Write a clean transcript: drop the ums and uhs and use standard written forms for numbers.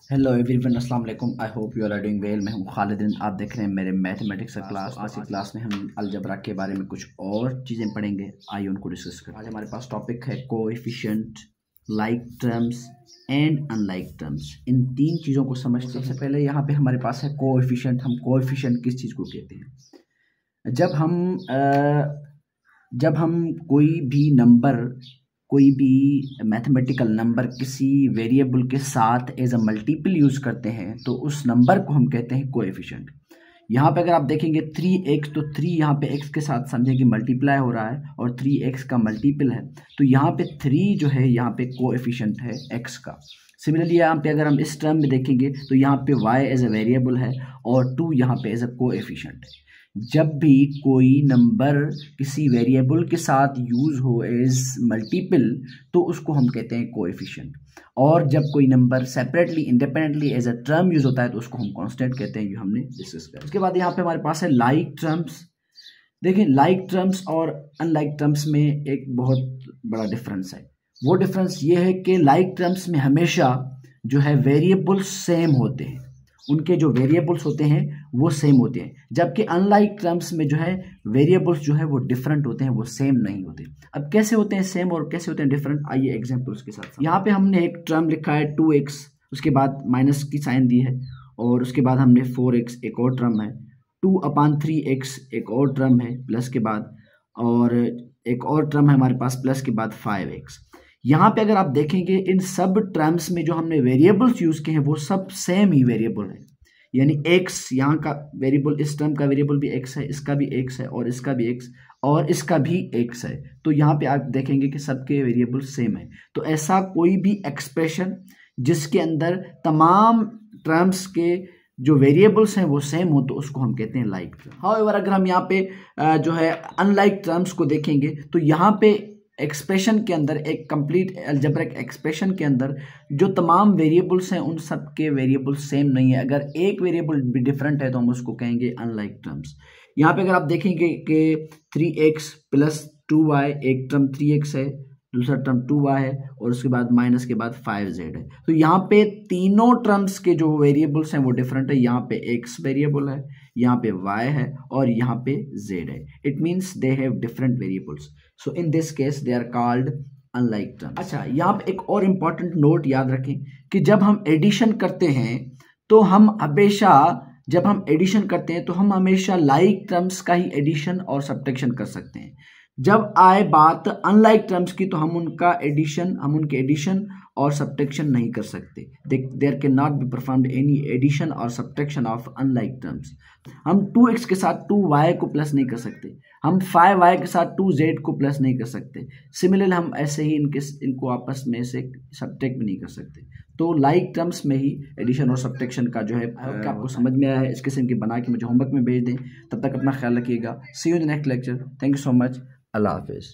Hello everyone, अस्सलाम वालेकुम। I hope you are doing well. मैं हूं खालिद। आप देख रहे हैं मेरे मैथमेटिक्स का क्लास। आज की क्लास में हम अलजबरा के बारे में कुछ और चीज़ें पढ़ेंगे। आइए उनको डिस्कस करें। आज हमारे पास टॉपिक है coefficient, like terms and unlike terms. इन तीन चीज़ों को समझते हैं। सबसे पहले यहाँ पे हमारे पास है कोएफिशिएंट। हम कोएफिशिएंट किस चीज़ को कहते हैं? जब हम कोई भी मैथमेटिकल नंबर किसी वेरिएबल के साथ एज अ मल्टीपल यूज करते हैं तो उस नंबर को हम कहते हैं कोएफिशिएंट। यहाँ पे अगर आप देखेंगे 3x, तो 3 यहाँ पे x के साथ समझें कि मल्टीप्लाई हो रहा है और 3x का मल्टीपल है, तो यहाँ पे 3 जो है यहाँ पे कोएफिशिएंट है x का। सिमिलरली यहाँ पे अगर हम इस टर्म में देखेंगे तो यहाँ पे y एज अ वेरिएबल है और 2 यहाँ पे एज अ कोएफिशिएंट है। जब भी कोई नंबर किसी वेरिएबल के साथ यूज हो एज मल्टीपल तो उसको हम कहते हैं कोएफिशिएंट। और जब कोई number separately independently as a term use होता है तो उसको हम कांस्टेंट कहते हैं। ये हमने डिस्कस किया। उसके बाद यहाँ पे हमारे पास है लाइक टर्म्स। देखिए, लाइक टर्म्स और अनलाइक टर्म्स में एक बहुत बड़ा डिफरेंस है। वो डिफरेंस ये है कि लाइक टर्म्स में हमेशा जो है वेरिएबल्स सेम होते हैं, उनके जो वेरिएबल्स होते हैं वो सेम होते हैं, जबकि अनलाइक टर्म्स में जो है वेरिएबल्स जो है वो डिफरेंट होते हैं, वो सेम नहीं होते। अब कैसे होते हैं सेम और कैसे होते हैं डिफरेंट, आइए एग्जांपल्स के साथ। यहाँ पे हमने एक टर्म लिखा है 2x, उसके बाद माइनस की साइन दी है, और उसके बाद हमने 4x एक और टर्म है, 2/3x एक और टर्म है प्लस के बाद, और एक और टर्म है हमारे पास प्लस के बाद 5x। यहाँ पे अगर आप देखेंगे इन सब टर्म्स में जो हमने वेरिएबल्स यूज किए हैं वो सब सेम ही वेरिएबल है। यानी x यहाँ का वेरिएबल, इस टर्म का वेरिएबल भी x है, इसका भी x है, और इसका भी x और इसका भी x है। तो यहाँ पे आप देखेंगे कि सबके वेरिएबल सेम है। तो ऐसा कोई भी एक्सप्रेशन जिसके अंदर तमाम टर्म्स के जो वेरिएबल्स हैं वो सेम हो तो उसको हम कहते हैं लाइक टर्म। हाउएवर अगर हम यहाँ पे जो है अनलाइक टर्म्स को देखेंगे तो यहाँ पे एक्सप्रेशन के अंदर, एक कंप्लीट अलजेब्रिक एक्सप्रेशन के अंदर जो तमाम वेरिएबल्स हैं उन सब के वेरिएबल्स सेम नहीं है। अगर एक वेरिएबल भी डिफरेंट है तो हम उसको कहेंगे अनलाइक टर्म्स। यहाँ पे अगर आप देखेंगे कि 3x प्लस 2y, एक टर्म 3x है, दूसरा टर्म 2y है, और उसके बाद माइनस के बाद 5z है। तो यहाँ पे तीनों टर्म्स के जो वेरिएबल्स हैं वो डिफरेंट है। यहाँ पे x वेरिएबल है, यहाँ पे y है, और यहाँ पे z है। It means they have different variables, so in this case they are called unlike terms. अच्छा, यहाँ पे एक और इम्पॉर्टेंट नोट याद रखें कि जब हम एडिशन करते हैं तो हम हमेशा लाइक टर्म्स का ही एडिशन और सब्ट्रैक्शन कर सकते हैं। जब आए बात अनलाइक टर्म्स की तो हम उनके एडिशन और सब्ट्रैक्शन नहीं कर सकते। There can not be performed any addition और सब्ट्रैक्शन ऑफ अनलाइक टर्म्स। हम 2x के साथ 2y को प्लस नहीं कर सकते, हम 5y के साथ 2z को प्लस नहीं कर सकते। सिमिलरली हम ऐसे ही इनको आपस में से सब्ट्रैक्ट भी नहीं कर सकते। तो लाइक टर्म्स में ही एडिशन और सब्ट्रैक्शन का जो है आपको समझ में आया है। इस किस्म की बना के मुझे होमवर्क में भेज दें। तब तक अपना ख्याल रखिएगा। See you in the next lecture. Thank you so much. अल्लाह हाफिज़।